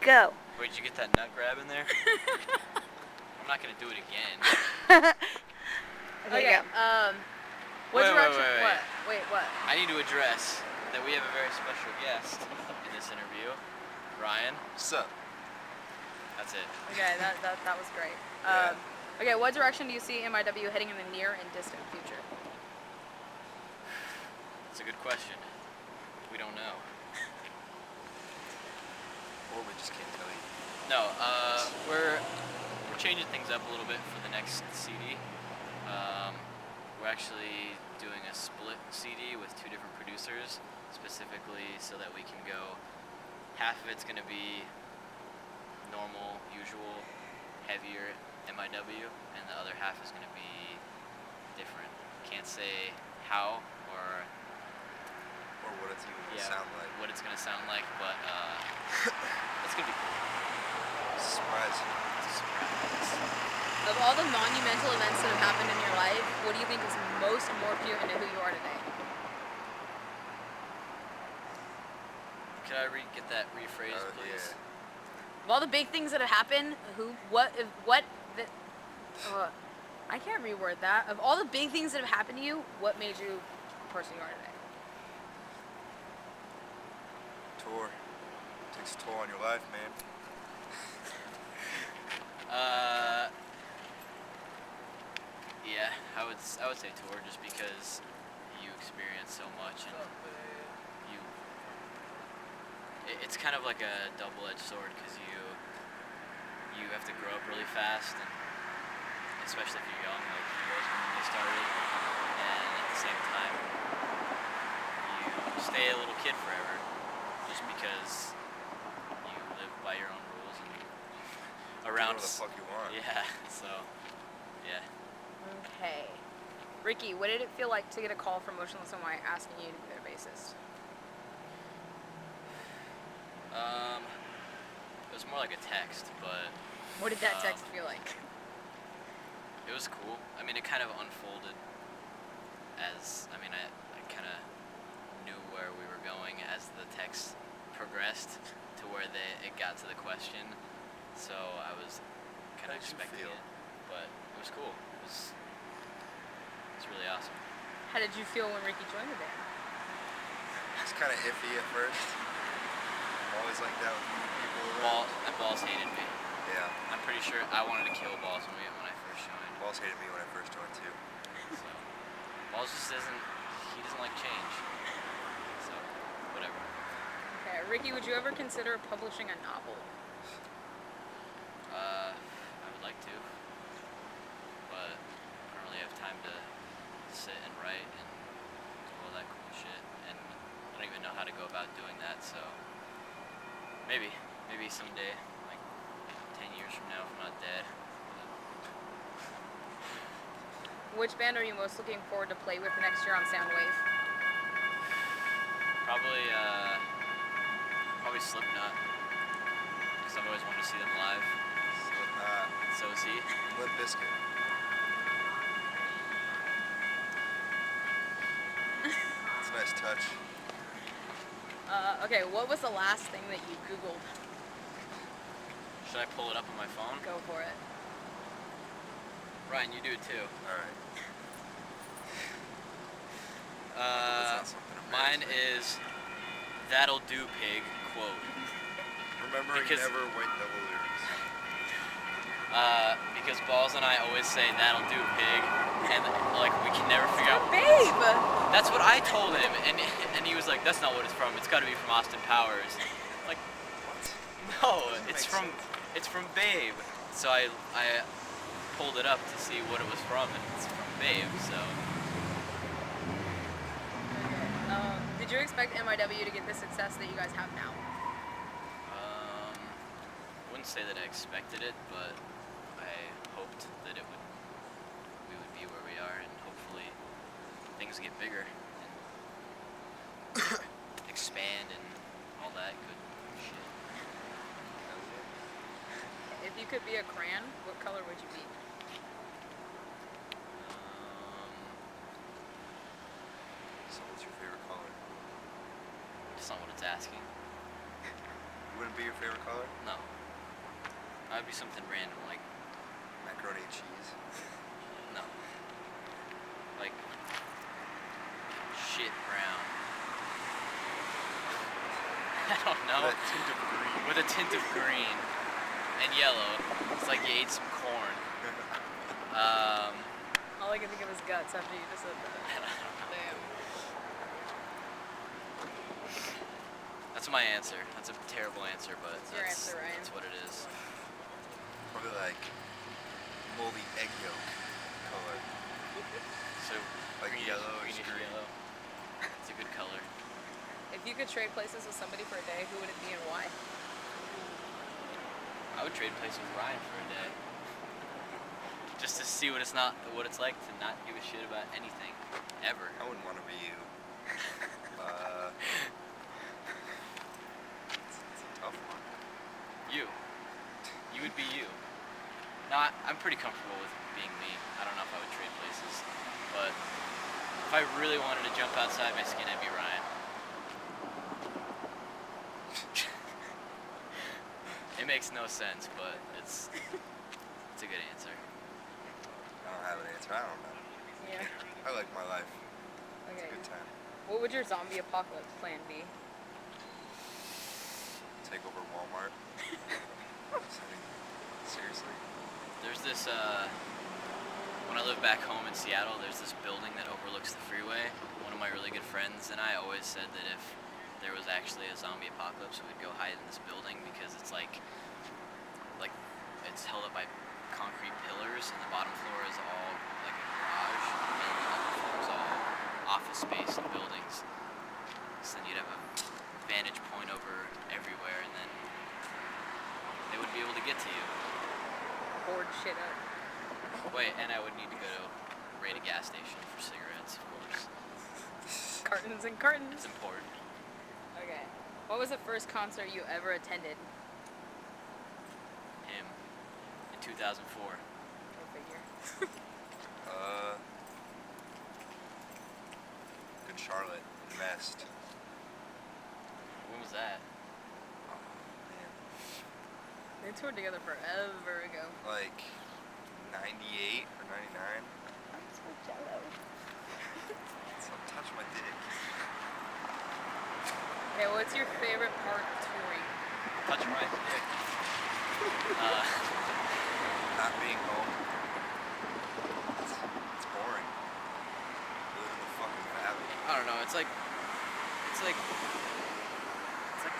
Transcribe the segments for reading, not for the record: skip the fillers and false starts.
Go. Wait, did you get that nut grab in there? I'm not gonna do it again. Okay. What direction? Wait. Wait, what? I need to address that we have a very special guest in this interview. Ryan. What's up? That's it. Okay, that was great. Yeah. Okay, what direction do you see MIW heading in the near and distant future? It's a good question. We don't know. Or we just can't tell you. No, we're changing things up a little bit for the next CD. We're actually doing a split CD with two different producers, specifically so that we can go. Half of it's going to be normal, usual, heavier MIW, and the other half is going to be different. Can't say how or what it's even gonna sound like. What it's going to sound like, but it's going to be cool. Surprise. It's a surprise. Of all the monumental events that have happened in your life, what do you think has most morphed you into who you are today? Could I get that rephrased, please? Yeah. Of all the big things that have happened, I can't reword that. Of all the big things that have happened to you, what made you the person you are today? Tour. Takes a toll on your life, man. Yeah, I would say tour just because you experience so much and it's kind of like a double-edged sword because you have to grow up really fast, and especially if you're young, like you was when they started, and at the same time you stay a little kid forever just because you live by your own rules and around Do whatever the fuck you want. Yeah, so yeah. Okay. Ricky, what did it feel like to get a call from Motionless In White asking you to be their bassist? It was more like a text, but What did that text feel like? it was cool. I mean, it kind of unfolded as, I kind of knew where we were going as the text progressed to where it got to the question. So I was kind of expecting it, but it was cool. It's really awesome. How did you feel when Ricky joined the band? It's kind of iffy at first. I'm always like that with new people around. Balls hated me. Yeah. I'm pretty sure I wanted to kill Balls when I first joined. Balls hated me when I first joined too. So Balls just doesn't like change. So whatever. Okay, Ricky, would you ever consider publishing a novel? I would like to, but I don't really have time to sit and write and do all that cool shit, and I don't even know how to go about doing that, so maybe someday, like 10 years from now if I'm not dead. Which band are you most looking forward to play with next year on Soundwave? Probably Slipknot, because I've always wanted to see them live. So is he. Limp Bizkit. It's a nice touch. Okay, what was the last thing that you Googled? Should I pull it up on my phone? Go for it. Ryan, you do it too. Alright. Mine is "That'll Do, Pig" quote. Remember, never wait double lyrics. Because Balls and I always say "That'll do, pig," and like we can never figure out. Babe! That's what I told him, and he was like, "That's not what it's from. It's got to be from Austin Powers." Like, no, it's from Babe. So I pulled it up to see what it was from, and it's from Babe. So. Did you expect MIW to get the success that you guys have now? I wouldn't say that I expected it, but I hoped that we would be where we are, and hopefully things get bigger and expand and all that good shit. If you could be a crayon, what color would you be? So what's your favorite color? That's not what it's asking. You wouldn't be your favorite color? No. I'd be something random, like, Macaroni and cheese. no. Like, shit brown. I don't know. With a tint of green. With a tint of green. And yellow. It's like you ate some corn. All I can think of is guts after you just said that. Damn. That's my answer. That's a terrible answer, but What's your answer, Ryan? That's what it is. Probably like moldy egg yolk color. So Like yellow or greenish green. yellow. It's a good color. If you could trade places with somebody for a day, who would it be and why? I would trade places with Ryan for a day. Just to see what it's like to not give a shit about anything. Ever. I wouldn't want to be you. It's a tough one. You would be you. No, I'm pretty comfortable with being me. I don't know if I would trade places. But if I really wanted to jump outside my skin, it'd be Ryan. It makes no sense, but it's a good answer. I don't have an answer. I don't know. Yeah. I like my life. Okay. It's a good time. What would your zombie apocalypse plan be? Take over Walmart. Seriously? There's this, when I lived back home in Seattle, there's this building that overlooks the freeway. One of my really good friends and I always said that if there was actually a zombie apocalypse, we'd go hide in this building because it's like it's held up by concrete pillars and the bottom floor is all like a garage and the upper floor is all office space and buildings. So then you'd have a vantage point over everywhere and then they wouldn't be able to get to you. Board shit up. Wait, and I would need to go to raid a gas station for cigarettes, of course. Cartons and cartons. It's important. Okay. What was the first concert you ever attended? Him. In 2004. Go figure. Good Charlotte. Mest. When was that? Oh, man. They toured together forever ago. Like 98 or 99. I'm so jello. So touch my dick. Okay, what's your favorite part of touring? Touch my dick. Not being home. It's boring. Living in the fucking valley. I don't know. It's like the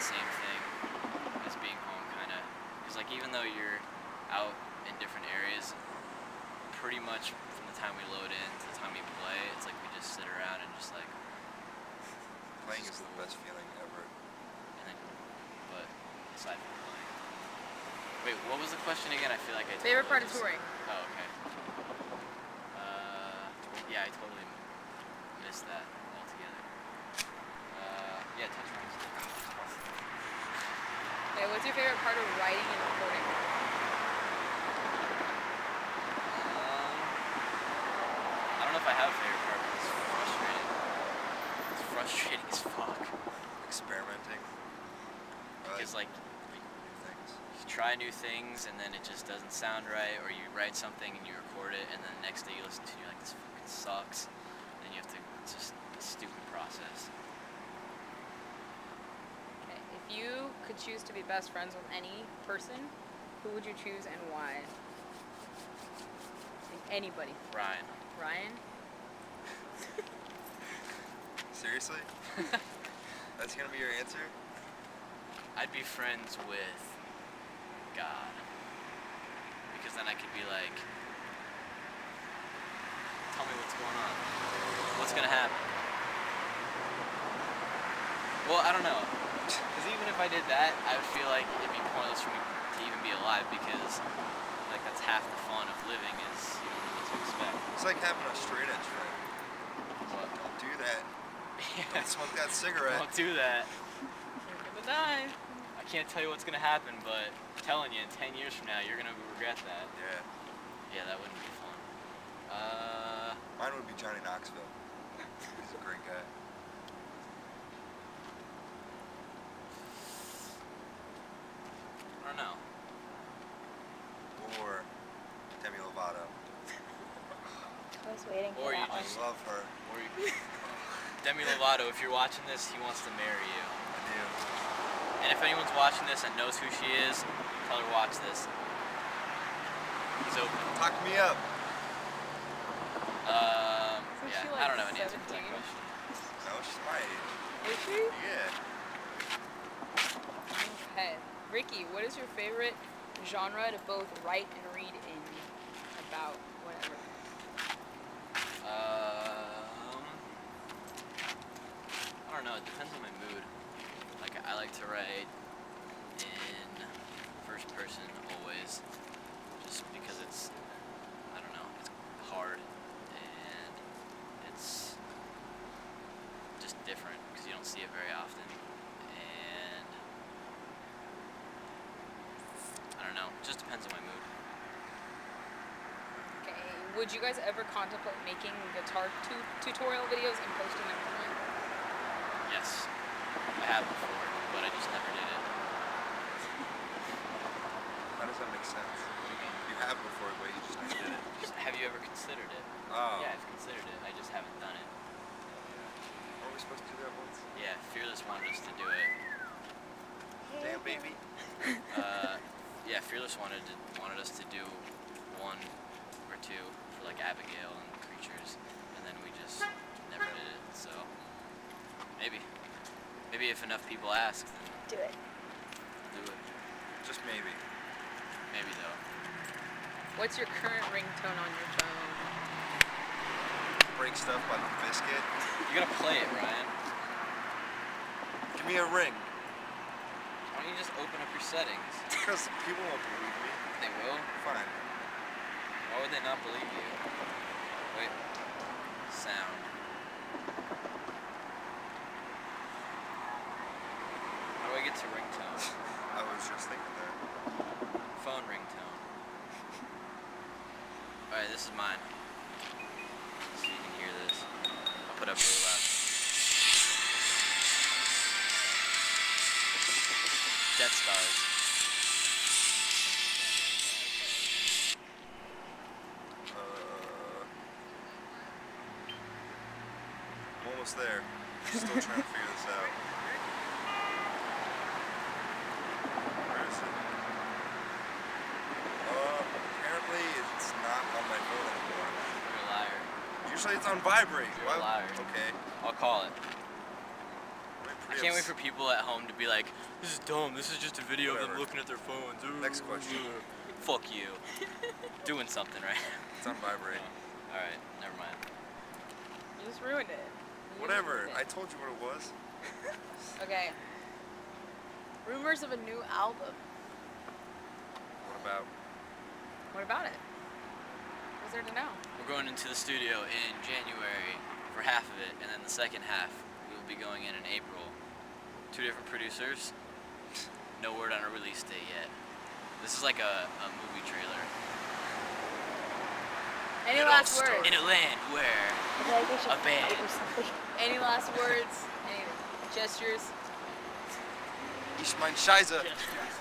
same thing as being home, kind of. Because like even though you're out in different areas, pretty much from the time we load in to the time we play, it's like we just sit around and just like. Playing is the best feeling ever. And then, but aside from playing. Wait, what was the question again? I feel like I. Favorite part totally of touring? Oh, okay. Yeah, I totally missed that altogether. Yeah, touch my stick. Okay, what's your favorite part of writing and recording? I don't know if I have a favorite part, but it's frustrating. It's frustrating as fuck. Experimenting. Because like new things. you try new things and then it just doesn't sound right, or you write something and you record it and then the next day you listen to it and you're like, this fucking sucks. Then you have to, it's just a stupid process. Okay, if you could choose to be best friends with any person, who would you choose and why? Like anybody. Ryan. Ryan? Seriously? That's gonna be your answer? I'd be friends with God. Because then I could be like, tell me what's going on. What's gonna happen? Well, I don't know. Because even if I did that, I would feel like it'd be pointless for me to even be alive because like that's half the fun of living is you don't know what to expect. It's like having a straight edge friend. What? Don't do that. Yeah. Don't smoke that cigarette. Don't do that. You're gonna die. I can't tell you what's gonna happen, but I'm telling you, in 10 years from now, you're gonna regret that. Yeah. Yeah, that wouldn't be fun. Mine would be Johnny Knoxville. He's a great guy. I don't know. Or Demi Lovato. I was waiting for Or you that one. just- I love her. Or you, Demi Lovato, if you're watching this, he wants to marry you. I do. And if anyone's watching this and knows who she is, tell her watch this. He's open. Talk me up. Isn't Yeah, she, I like, don't know an answer to that 17? question. No, she's my age. Is she? Yeah. Okay. Ricky, what is your favorite genre to both write and read in about whatever? I don't know. It depends on my mood. Like I like to write in first person always, just because it's I don't know. It's hard and it's just different because you don't see it very often. And I don't know. It just depends on my mood. Okay. Would you guys ever contemplate making guitar tutorial videos and posting them online? Yes, I have before, but I just never did it. How does that make sense? You have before, but you just never did it. Have you ever considered it? Oh. Yeah, I've considered it. I just haven't done it. Weren't we supposed to do that once? Yeah, Fearless wanted us to do it. Damn, baby. Yeah, Fearless wanted us to do one or two for like Abigail and Creatures, and then we just never did it. So maybe if enough people ask, then Do it. we'll do it. Just maybe. Maybe though. What's your current ringtone on your phone? Break Stuff by Limp Bizkit. You gotta play it, Ryan. Give me a ring. Why don't you just open up your settings? Because people won't believe me. They will. Fine. Why would they not believe you? Wait. Sound. How do I get to ringtone? I was just thinking that. Phone ringtone. Alright, this is mine. So you can hear this. I'll put up really loud. Death Stars. I'm almost there. Still trying to figure this out. Where is it? Apparently it's not on my phone anymore. You're a liar. Usually it's on vibrate. You're a liar. Okay. I'll call it. Wait, I can't wait for people at home to be like, this is dumb, this is just a video of them Whatever. looking at their phones. Next question. Fuck you. Doing something, right? It's on vibrate. Alright, never mind. You just ruined it. You Whatever. ruined I it. told you what it was. Okay. Rumors of a new album. What about? What about it? What's there to know? We're going into the studio in January for half of it, and then the second half we will be going in April. 2 different producers. No word on a release date yet. This is like a movie trailer. Any It all last started- words? In a land where I feel like we should A band. fight or something. Any last words? Any gestures? Ich mein Scheiße. gestures